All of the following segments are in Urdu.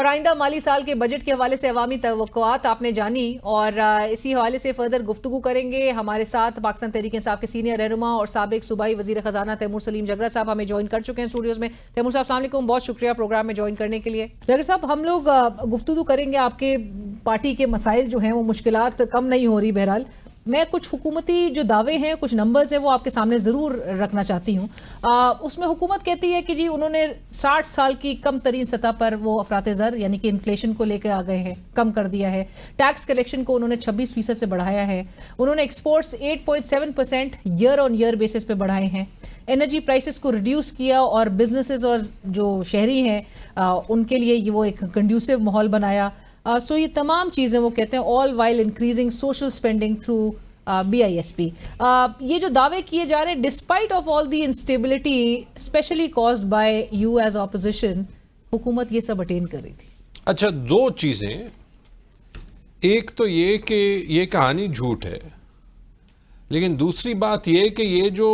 اور آئندہ مالی سال کے بجٹ کے حوالے سے عوامی توقعات آپ نے جانی اور اسی حوالے سے فردر گفتگو کریں گے. ہمارے ساتھ پاکستان تحریک انصاف کے سینئر رہنما اور سابق صوبائی وزیر خزانہ تیمور سلیم جگرا صاحب ہمیں جوائن کر چکے ہیں اسٹوڈیوز میں. تیمور صاحب السلام علیکم, بہت شکریہ پروگرام میں جوائن کرنے کے لیے. جگرا صاحب, ہم لوگ گفتگو کریں گے, آپ کے پارٹی کے مسائل جو ہیں وہ مشکلات کم نہیں ہو رہی. بہرحال میں کچھ حکومتی جو دعوے ہیں, کچھ نمبرز ہیں, وہ آپ کے سامنے ضرور رکھنا چاہتی ہوں. اس میں حکومت کہتی ہے کہ جی انہوں نے 60 سال کی کم ترین سطح پر وہ افراط زر یعنی کہ انفلیشن کو لے کے آ گئے ہیں, کم کر دیا ہے. ٹیکس کلیکشن کو انہوں نے 26% سے بڑھایا ہے. انہوں نے ایکسپورٹس 8.7% ایئر آن ایئر بیسس پہ بڑھائے ہیں. انرجی پرائسز کو ریڈیوس کیا اور بزنسز اور جو شہری ہیں ان کے لیے وہ ایک کنڈیوسو ماحول بنایا. سو یہ تمام چیزیں وہ کہتے ہیں all while increasing social spending through BISP. یہ جو دعوے کیے جا رہے ہیں despite of all the instability specially caused by you as opposition, حکومت یہ سب اٹین کر رہی تھی. اچھا, دو چیزیں. ایک تو یہ کہ یہ کہانی جھوٹ ہے, لیکن دوسری بات یہ کہ یہ جو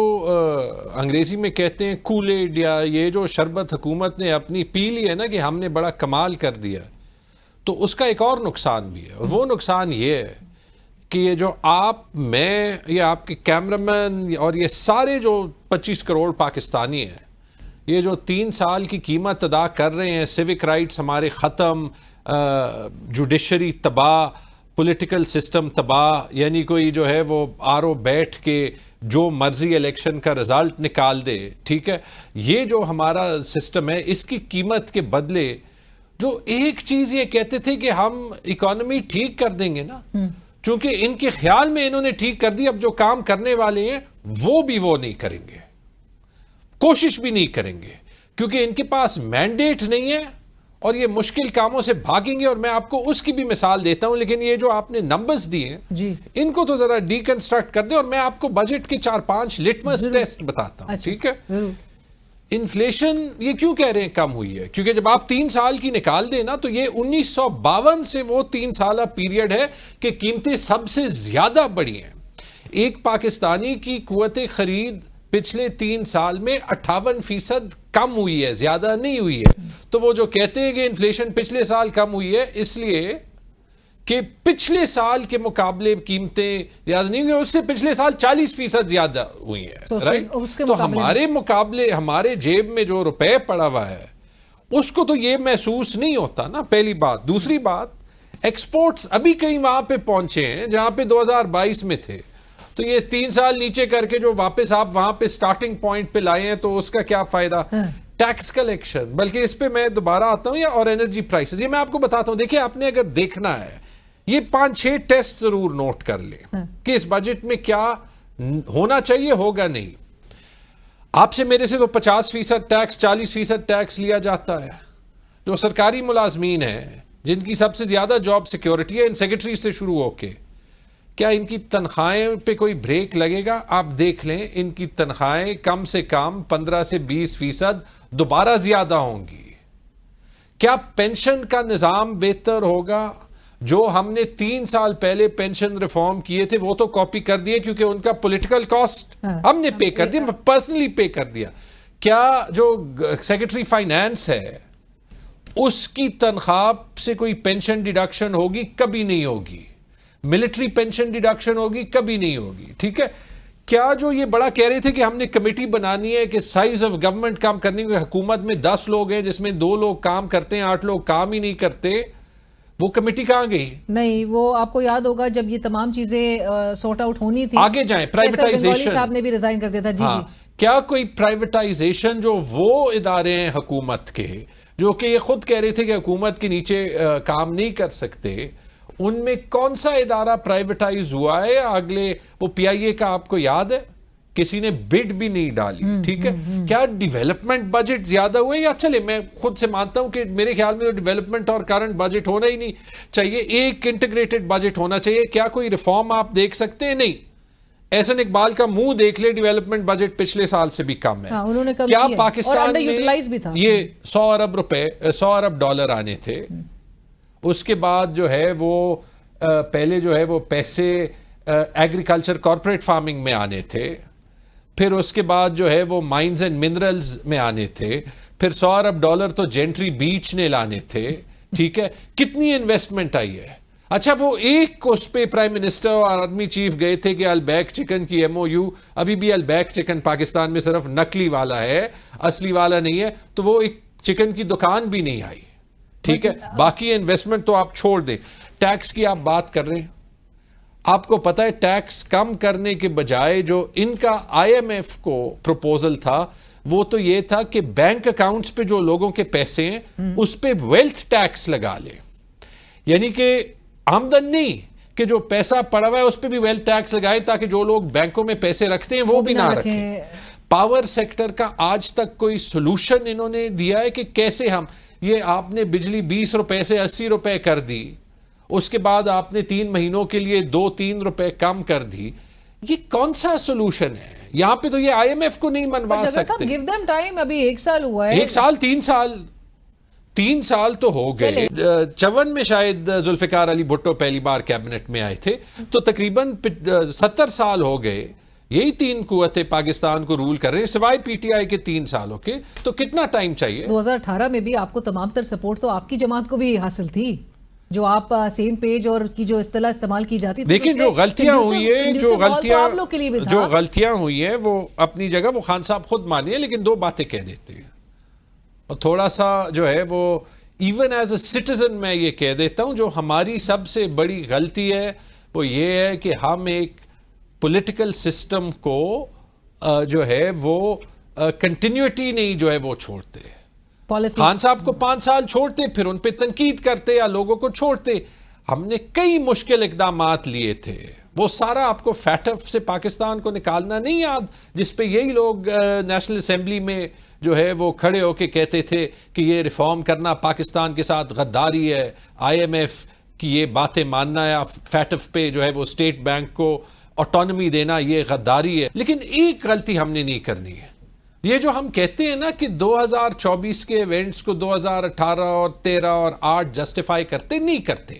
انگریزی میں کہتے ہیں کولڈ, یا یہ جو شربت حکومت نے اپنی پی لی ہے نا کہ ہم نے بڑا کمال کر دیا, تو اس کا ایک اور نقصان بھی ہے. اور وہ نقصان یہ ہے کہ یہ جو آپ, میں, یا آپ کے کیمرہ مین اور یہ سارے جو 25 کروڑ پاکستانی ہیں, یہ جو 3 سال کی قیمت ادا کر رہے ہیں, سیوک رائٹس ہمارے ختم, جوڈیشری تباہ, پولیٹیکل سسٹم تباہ, یعنی کوئی جو ہے وہ بیٹھ کے جو مرضی الیکشن کا رزلٹ نکال دے, ٹھیک ہے, یہ جو ہمارا سسٹم ہے, اس کی قیمت کے بدلے جو ایک چیز یہ کہتے تھے کہ ہم اکانومی ٹھیک کر دیں گے نا, چونکہ ان کے خیال میں انہوں نے ٹھیک کر دی, اب جو کام کرنے والے ہیں وہ نہیں کریں گے, کوشش بھی نہیں کریں گے, کیونکہ ان کے پاس مینڈیٹ نہیں ہے اور یہ مشکل کاموں سے بھاگیں گے. اور میں آپ کو اس کی بھی مثال دیتا ہوں, لیکن یہ جو آپ نے نمبرز دیے ہیں ان کو تو ذرا ڈی کنسٹرکٹ کر دیں, اور میں آپ کو بجٹ کے 4-5 لٹمس ٹیسٹ بتاتا ہوں. ٹھیک ہے, انفلیشن یہ کیوں کہہ رہے ہیں کم ہوئی ہے, کیونکہ جب آپ 3 سال کی نکال دیں نا, تو یہ 1952 سے وہ 3 سالہ پیریڈ ہے کہ قیمتیں سب سے زیادہ بڑھی ہیں. ایک پاکستانی کی قوت خرید پچھلے 3 سال میں 58% کم ہوئی ہے, زیادہ نہیں ہوئی ہے. تو وہ جو کہتے ہیں کہ انفلیشن پچھلے سال کم ہوئی ہے, اس لیے کہ پچھلے سال کے مقابلے قیمتیں زیادہ نہیں ہوئی, اس سے پچھلے سال 40% زیادہ ہوئی ہیں. رائٹ, تو ہمارے مقابلے, ہمارے جیب میں جو روپے پڑا ہوا ہے اس کو تو یہ محسوس نہیں ہوتا نا, پہلی بات. دوسری بات, ایکسپورٹس ابھی کہیں وہاں پہ پہنچے ہیں جہاں پہ 2022 میں تھے, تو یہ 3 سال نیچے کر کے جو واپس آپ وہاں پہ سٹارٹنگ پوائنٹ پہ لائے ہیں, تو اس کا کیا فائدہ. ٹیکس کلیکشن, بلکہ اس پہ میں دوبارہ آتا ہوں, یا اور انرجی پرائسز, یہ میں آپ کو بتاتا ہوں. دیکھیں, آپ نے اگر دیکھنا ہے, یہ 5-6 ٹیسٹ ضرور نوٹ کر لیں کہ اس بجٹ میں کیا ہونا چاہیے, ہوگا نہیں. آپ سے میرے سے تو 50% ٹیکس, 40% ٹیکس لیا جاتا ہے. جو سرکاری ملازمین ہیں جن کی سب سے زیادہ جاب سیکیورٹی ہے, ان سیکرٹری سے شروع ہو کے, کیا ان کی تنخواہیں پہ کوئی بریک لگے گا؟ آپ دیکھ لیں, ان کی تنخواہیں کم سے کم 15 سے 20% دوبارہ زیادہ ہوں گی. کیا پینشن کا نظام بہتر ہوگا؟ جو ہم نے 3 سال پہلے پینشن ریفارم کیے تھے وہ تو کاپی کر دیے, کیونکہ ان کا پولیٹیکل کاسٹ ہم نے پے کر دیا, پرسنلی پے کر دیا. کیا جو سیکرٹری فائنانس ہے اس کی تنخواہ سے کوئی پینشن ڈیڈکشن ہوگی؟ کبھی نہیں ہوگی. ملٹری پینشن ڈیڈکشن ہوگی؟ کبھی نہیں ہوگی. ٹھیک ہے, کیا جو یہ بڑا کہہ رہے تھے کہ ہم نے کمیٹی بنانی ہے کہ سائز آف گورنمنٹ کام کرنی ہے, حکومت میں 10 لوگ ہیں جس میں 2 لوگ کام کرتے ہیں, 8 لوگ کام ہی نہیں کرتے, وہ کمیٹی کہاں گئی؟ نہیں, وہ آپ کو یاد ہوگا جب یہ تمام چیزیں سارٹ آؤٹ ہونی تھی. آگے جائیں, پرائیویٹائزیشن صاحب نے بھی ریزائن کر دیا تھا. جی جی, کیا کوئی پرائیویٹائزیشن, جو وہ ادارے ہیں حکومت کے جو کہ یہ خود کہہ رہے تھے کہ حکومت کے نیچے کام نہیں کر سکتے, ان میں کون سا ادارہ پرائیویٹائز ہوا ہے اگلے؟ وہ PIA کا آپ کو یاد ہے, کسی نے بڈ بھی نہیں ڈالی. ٹھیک ہے, کیا ڈیولپمنٹ بجٹ زیادہ ہوئے؟ یا چلے, میں خود سے مانتا ہوں کہ میرے خیال میں ڈیولپمنٹ اور کرنٹ بجٹ ہونا ہی نہیں چاہیے, ایک انٹیگریٹڈ بجٹ ہونا چاہیے. کیا کوئی ریفارم آپ دیکھ سکتے ہیں؟ نہیں. احسن اقبال کا منہ دیکھ لے, ڈیولپمنٹ بجٹ پچھلے سال سے بھی کم ہے. کیا پاکستان میں یہ 100 ارب روپے, 100 ارب ڈالر آنے تھے, اس کے بعد جو ہے وہ پہلے جو ہے وہ پیسے ایگریکلچر کارپوریٹ فارمنگ میں آنے تھے, پھر اس کے بعد جو ہے وہ مائنز اینڈ منرلز میں آنے تھے, پھر 100 ارب ڈالر تو جینٹری بیچ نے لانے تھے, ٹھیک ہے, کتنی انویسٹمنٹ آئی ہے. اچھا وہ ایک اس پہ پرائم منسٹر اور آرمی چیف گئے تھے کہ البیک چکن کی ایم او یو, ابھی بھی البیک چکن پاکستان میں صرف نقلی والا ہے, اصلی والا نہیں ہے, تو وہ ایک چکن کی دکان بھی نہیں آئی. ٹھیک ہے, باقی انویسٹمنٹ تو آپ چھوڑ دیں. ٹیکس کی آپ بات کر رہے ہیں, آپ کو پتا ہے ٹیکس کم کرنے کے بجائے جو ان کا آئی ایم ایف کو پروپوزل تھا وہ تو یہ تھا کہ بینک اکاؤنٹس پہ جو لوگوں کے پیسے ہیں اس پہ ویلتھ ٹیکس لگا لیں, یعنی کہ آمدن نہیں, کہ جو پیسہ پڑا ہوا ہے اس پہ بھی ویلتھ ٹیکس لگائے تاکہ جو لوگ بینکوں میں پیسے رکھتے ہیں وہ بھی نہ رکھیں. پاور سیکٹر کا آج تک کوئی سولوشن انہوں نے دیا ہے کہ کیسے ہم, یہ آپ نے بجلی 20 روپے سے 80 روپے کر دی, اس کے بعد آپ نے 3 مہینوں کے لیے 2-3 روپے کم کر دی, یہ کون سا سولوشن ہے؟ یہاں پہ تو یہ آئی ایم ایف کو نہیں منوا سکتے. give them time, ابھی 1 سال ہوا ہے. 1 سال 3 سال تو ہو گئے. 54 میں شاید ذوالفقار علی بھٹو پہلی بار کیبنٹ میں آئے تھے, تو تقریباً 70 سال ہو گئے یہی 3 قوتیں پاکستان کو رول کر رہے ہیں سوائے پی ٹی آئی کے 3 سالوں کے. تو کتنا ٹائم چاہیے؟ 2018 میں بھی آپ کو تمام تر سپورٹ تو آپ کی جماعت کو بھی حاصل تھی, جو آپ سیم پیج اور کی جو اصطلاح استعمال کی جاتی تھی. لیکن جو غلطیاں ہوئی ہیں جو غلطیاں ہوئی ہیں وہ اپنی جگہ وہ خان صاحب خود مانی ہیں, لیکن 2 باتیں کہہ دیتے ہیں اور تھوڑا سا جو ہے وہ ایون ایز اے سٹیزن میں یہ کہہ دیتا ہوں, جو ہماری سب سے بڑی غلطی ہے وہ یہ ہے کہ ہم ایک پولیٹیکل سسٹم کو جو ہے وہ کنٹینیوٹی نہیں جو ہے وہ چھوڑتے. خان صاحب کو 5 سال چھوڑتے, پھر ان پہ تنقید کرتے یا لوگوں کو چھوڑتے. ہم نے کئی مشکل اقدامات لیے تھے, وہ سارا آپ کو فیٹف سے پاکستان کو نکالنا نہیں یاد, جس پہ یہی لوگ نیشنل اسمبلی میں جو ہے وہ کھڑے ہو کے کہتے تھے کہ یہ ریفارم کرنا پاکستان کے ساتھ غداری ہے, آئی ایم ایف کی یہ باتیں ماننا یا فیٹف پہ جو ہے وہ اسٹیٹ بینک کو آٹونومی دینا یہ غداری ہے. لیکن ایک غلطی ہم نے نہیں کرنی ہے, یہ جو ہم کہتے ہیں نا کہ 2024 کے ایونٹس کو 2018 اور 13 اور 8 جسٹیفائی کرتے نہیں کرتے.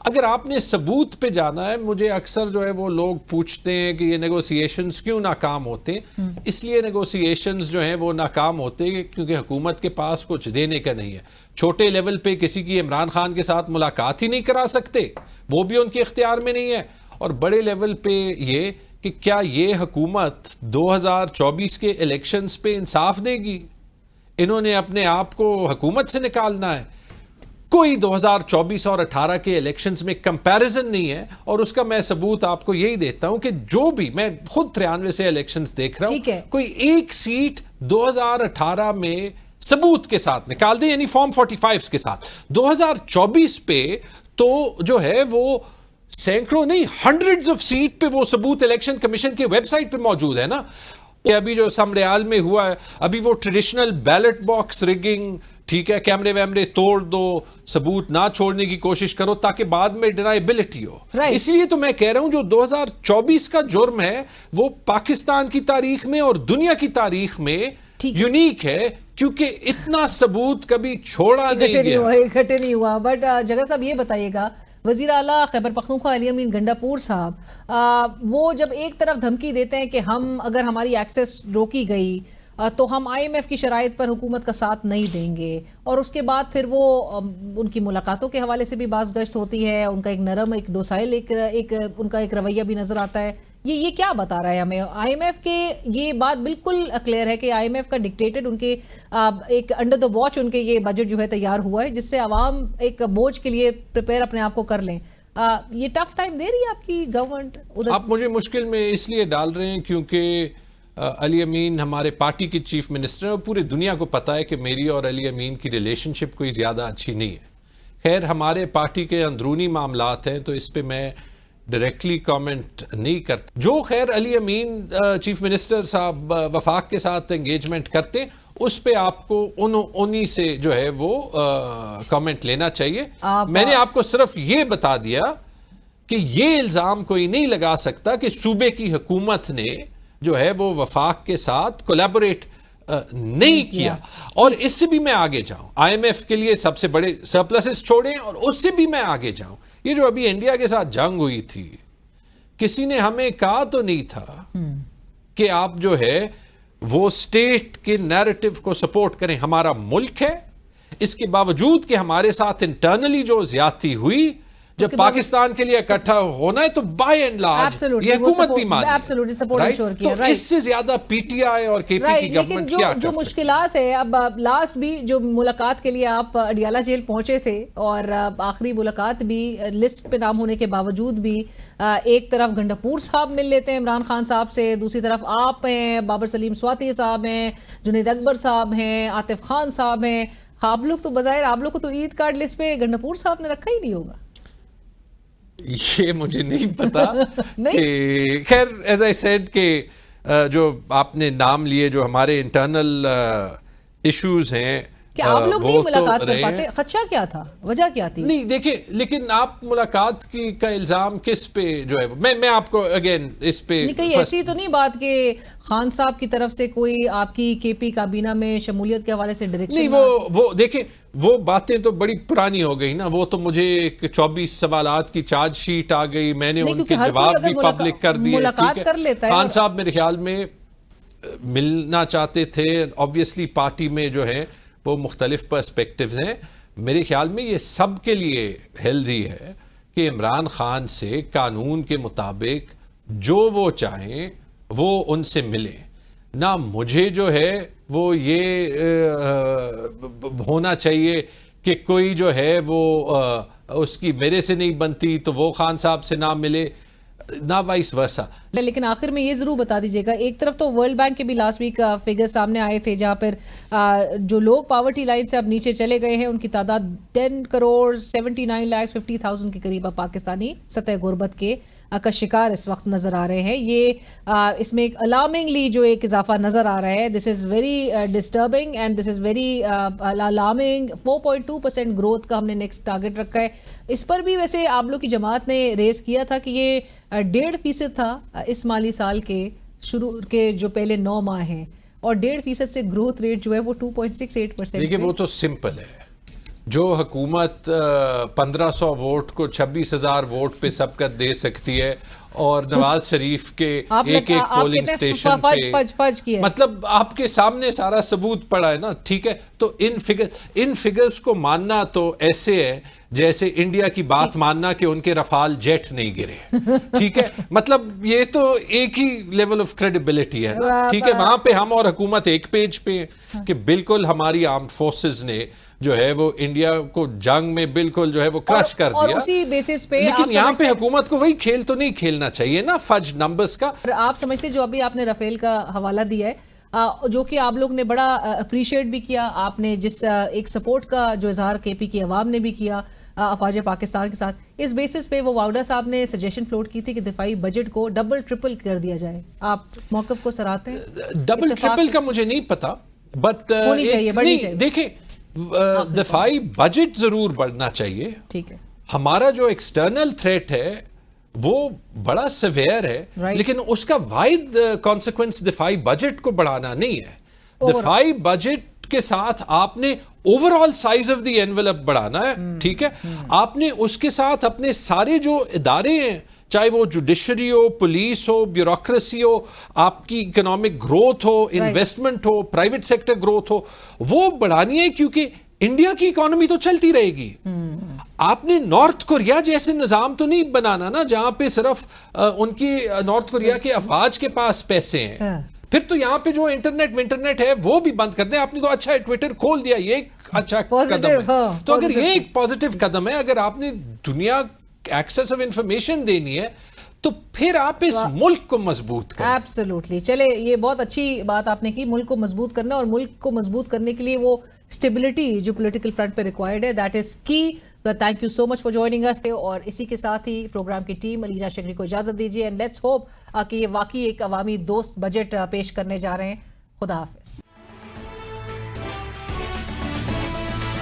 اگر آپ نے ثبوت پہ جانا ہے, مجھے اکثر جو ہے وہ لوگ پوچھتے ہیں کہ یہ نیگوسیشنز کیوں ناکام ہوتے ہیں. اس لیے نیگوسیشنز جو ہیں وہ ناکام ہوتے ہیں کیونکہ حکومت کے پاس کچھ دینے کا نہیں ہے. چھوٹے لیول پہ کسی کی عمران خان کے ساتھ ملاقات ہی نہیں کرا سکتے, وہ بھی ان کے اختیار میں نہیں ہے. اور بڑے لیول پہ یہ کہ کیا یہ حکومت 2024 کے الیکشنز پہ انصاف دے گی؟ انہوں نے اپنے آپ کو حکومت سے نکالنا ہے. کوئی 2024 اور 18 کے الیکشنز میں کمپیریزن نہیں ہے, اور اس کا میں ثبوت آپ کو یہی دیتا ہوں کہ جو بھی میں خود 93 سے الیکشنز دیکھ رہا ہوں, کوئی ایک سیٹ 2018 میں ثبوت کے ساتھ نکال دیں, یعنی فارم 45 کے ساتھ. 2024 پہ تو جو ہے وہ سینکڑوں نہیں ہنڈریڈز آف سیٹ پہ وہ ثبوت الیکشن کمیشن کے ویب سائٹ پہ موجود ہے نا. ابھی جو سمریال میں ہوا ہے, ابھی وہ ٹریڈیشنل بیلٹ باکس ریگنگ, ٹھیک ہے, کیمرے ویمرے توڑ دو, ثبوت نہ چھوڑنے کی کوشش کرو تاکہ بعد میں ڈینائبلٹی ہو. اس لیے تو میں کہہ رہا ہوں جو 2024 کا جرم ہے وہ پاکستان کی تاریخ میں اور دنیا کی تاریخ میں یونیک ہے, کیونکہ اتنا ثبوت کبھی چھوڑا اکٹھے نہیں ہوا. بٹ جگہ صاحب یہ بتائیے گا, وزیر اعلیٰ خیبر پختونخوا علی امین گنڈاپور صاحب وہ جب ایک طرف دھمکی دیتے ہیں کہ ہم اگر ہماری ایکسیس روکی گئی تو ہم آئی ایم ایف کی شرائط پر حکومت کا ساتھ نہیں دیں گے, اور اس کے بعد پھر وہ ان کی ملاقاتوں کے حوالے سے بھی باز گشت ہوتی ہے, ان کا ایک نرم ایک ڈوسائل ایک ان کا ایک رویہ بھی نظر آتا ہے. یہ کیا بتا رہا ہے ہمیں آئی ایم ایف کے؟ یہ بات بالکل کلیئر ہے کہ آئی ایم ایف کا ڈکٹیٹڈ ان کے ایک انڈر دا واچ ان کے یہ بجٹ جو ہے تیار ہوا ہے, جس سے عوام ایک بوجھ کے لیے پریپیئر اپنے آپ کو کر لیں. یہ ٹف ٹائم دے رہی ہے آپ کی گورنمنٹ؟ آپ مجھے مشکل میں اس لیے ڈال رہے ہیں کیونکہ علی امین ہمارے پارٹی کے چیف منسٹر ہیں, اور پورے دنیا کو پتا ہے کہ میری اور علی امین کی ریلیشن شپ کوئی زیادہ اچھی نہیں ہے. خیر ہمارے پارٹی کے اندرونی معاملات ہیں تو اس پہ میں ڈائریکٹلی کامنٹ نہیں کرتا. جو خیر علی امین چیف منسٹر صاحب وفاق کے ساتھ انگیجمنٹ کرتے اس پہ آپ کو انہی سے جو ہے وہ کامنٹ لینا چاہیے. میں نے آپ کو صرف یہ بتا دیا کہ یہ الزام کوئی نہیں لگا سکتا کہ صوبے کی حکومت نے جو ہے وہ وفاق کے ساتھ کولیبوریٹ نہیں کیا. اور اس سے بھی میں آگے جاؤں, آئی ایم ایف کے لیے سب سے بڑے سرپلسز چھوڑیں, اور اس سے بھی میں آگے جاؤں. یہ جو ابھی انڈیا کے ساتھ جنگ ہوئی تھی, کسی نے ہمیں کہا تو نہیں تھا کہ آپ جو ہے وہ اسٹیٹ کے نیریٹو کو سپورٹ کریں. ہمارا ملک ہے, اس کے باوجود کہ ہمارے ساتھ انٹرنلی جو زیادتی ہوئی، جب پاکستان کے لیے اکٹھا ہونا ہے تو بائی اینڈ لارج یہ حکومت بھی مانی، تو اس سے زیادہ پی ٹی آئی اور کے پی کی گورنمنٹ کیا کر جو مشکلات ہے. اب لاسٹ بھی جو ملاقات کے لیے آپ اڈیالہ جیل پہنچے تھے اور آخری ملاقات بھی لسٹ پہ نام ہونے کے باوجود بھی ایک طرف گنڈاپور صاحب مل لیتے ہیں عمران خان صاحب سے، دوسری طرف آپ ہیں، بابر سلیم سواتی صاحب ہیں، جنید اکبر صاحب ہیں، عاطف خان صاحب ہیں. آپ لوگ تو بظاہر آپ لوگ کو تو عید کارڈ لسٹ پہ گنڈاپور صاحب نے رکھا ہی نہیں ہوگا. یہ مجھے نہیں پتا کہ خیر ایز آئی سیڈ کہ جو آپ نے نام لیے جو ہمارے انٹرنل ایشوز ہیں کہ آپ لوگ نہیں ملاقات کر پاتے، خدشہ کیا تھا، وجہ کیا تھی؟ نہیں دیکھیں، لیکن آپ ملاقات کا الزام کس پہ جو ہے میں آپ کو اگین اس پہ کہیں ایسی تو نہیں بات کہ خان صاحب کی طرف سے کوئی آپ کی کے پی کابینہ میں شمولیت کے حوالے سے ڈائریکشن؟ نہیں، وہ دیکھیں وہ باتیں تو بڑی پرانی ہو گئی نا. وہ تو مجھے 24 سوالات کی چارج شیٹ آ گئی، میں نے ان کے جواب بھی پبلک کر دیے. ملاقات کر لیتا ہے. خان صاحب میرے خیال میں ملنا چاہتے تھے. آبویسلی پارٹی میں جو ہے وہ مختلف پرسپیکٹیوز ہیں. میرے خیال میں یہ سب کے لیے ہیلدی ہے کہ عمران خان سے قانون کے مطابق جو وہ چاہیں وہ ان سے ملے. نہ مجھے جو ہے وہ یہ ہونا چاہیے کہ کوئی جو ہے وہ اس کی میرے سے نہیں بنتی تو وہ خان صاحب سے نہ ملے، نہ وائس ورسا. لیکن آخر میں یہ ضرور بتا دیجئے گا، ایک طرف تو ورلڈ بینک کے بھی لاسٹ ویک فگر سامنے آئے تھے جہاں پر جو لوگ پاورٹی لائن سے اب نیچے چلے گئے ہیں ان کی تعداد 10,79,50,000 کے قریب پاکستانی سطح غربت کے کا شکار اس وقت نظر آ رہے ہیں. یہ اس میں ایک الارمنگلی جو ایک اضافہ نظر آ رہا ہے. This is very disturbing and this is very alarming. 4.2% growth کا ہم نے نیکسٹ ٹارگٹ رکھا ہے. اس پر بھی ویسے آپ لوگ کی جماعت نے ریز کیا تھا کہ یہ 1.5% تھا اس مالی سال کے شروع کے جو پہلے 9 ماہ ہیں، اور 1.5% سے گروتھ ریٹ جو ہے وہ 2.68%. دیکھیں وہ تو سمپل ہے. جو حکومت 1500 ووٹ کو 26,000 ووٹ پہ سبقت دے سکتی ہے اور نواز شریف کے ایک پولنگ اسٹیشن پہ، مطلب آپ کے سامنے سارا ثبوت پڑا ہے نا. ٹھیک ہے، تو ان فگرز کو ماننا تو ایسے ہے جیسے انڈیا کی بات ماننا کہ ان کے رفال جیٹ نہیں گرے. ٹھیک ہے، مطلب یہ تو ایک ہی لیول آف کریڈیبلٹی ہے نا. ٹھیک ہے، وہاں پہ ہم اور حکومت ایک پیج پہ ہیں کہ بالکل ہماری آرمڈ فورسز نے جو ہے وہ انڈیا کو جنگ میں بالکل جو ہے وہ کرش کر دیا. اور اسی بیسس پہ لیکن یہاں پہ حکومت کو وہی کھیل تو نہیں کھیلنا چاہیے نا فج نمبرز کا. آپ سمجھتے جو ابھی آپ نے رفیل کا حوالہ دیا ہے جو کہ آپ لوگ نے بڑا اپریشیٹ بھی کیا، آپ نے جس ایک سپورٹ کا جو اظہار کے پی کی عوام نے بھی کیا افواج پاکستان کے ساتھ، اس بیسس پہ وہ واؤڈا صاحب نے سجیشن فلوٹ کی تھی کہ دفاعی بجٹ کو ڈبل ٹرپل کر دیا جائے. آپ موقف کو سراہتے ہیں؟ ڈبل ٹرپل کا مجھے نہیں پتا، بٹ دیکھیں دفاعی بجٹ ضرور بڑھنا چاہیے. ٹھیک ہے، ہمارا جو ایکسٹرنل تھریٹ ہے وہ بڑا سیویئر ہے، لیکن اس کا واحد کانسیکوینس دفاعی بجٹ کو بڑھانا نہیں ہے. دفاعی بجٹ کے ساتھ آپ نے over all size of the envelope بڑھانا ہے. ٹھیک ہے، آپ نے اس کے ساتھ اپنے سارے جو ادارے ہیں، چاہے وہ جوڈیشری ہو، پولیس ہو، بیوروکریسی ہو، آپ کی اکنامک گروتھ ہو، انویسٹمنٹ ہو، پرائیویٹ سیکٹر گروتھ ہو، وہ بڑھانی ہے کیونکہ انڈیا کی اکانومی تو چلتی رہے گی. آپ نے نارتھ کوریا جیسے نظام تو نہیں بنانا نا جہاں پہ صرف ان کی نارتھ کوریا کے افواج کے پاس پیسے ہیں. پھر تو یہاں پہ جو انٹرنیٹ ہے وہ بھی بند کر دیں. آپ نے تو اچھا ٹویٹر کھول دیا، یہ ایک اچھا قدم ہے. تو اگر یہ ایک پازیٹیو قدم ہے، اگر آپ نے دنیا ایکسیس آف انفارمیشن دینی ہے تو پھر آپ اس ملک کو مضبوط کریں. ایبسولوٹلی. چلے یہ بہت اچھی بات آپ نے کی، ملک کو مضبوط کرنا، اور ملک کو مضبوط کرنے کے لیے وہ اسٹیبلٹی جو پولیٹیکل فرنٹ پہ ریکوائرڈ ہے، that is key. Thank you so much for joining us. اور اسی کے ساتھ ہی پروگرام کی ٹیم علیجہ شکری کو اجازت دیجیے، اینڈ لیٹس ہوپ کہ یہ واقعی ایک عوامی دوست بجٹ پیش کرنے جا رہے ہیں. خدا حافظ.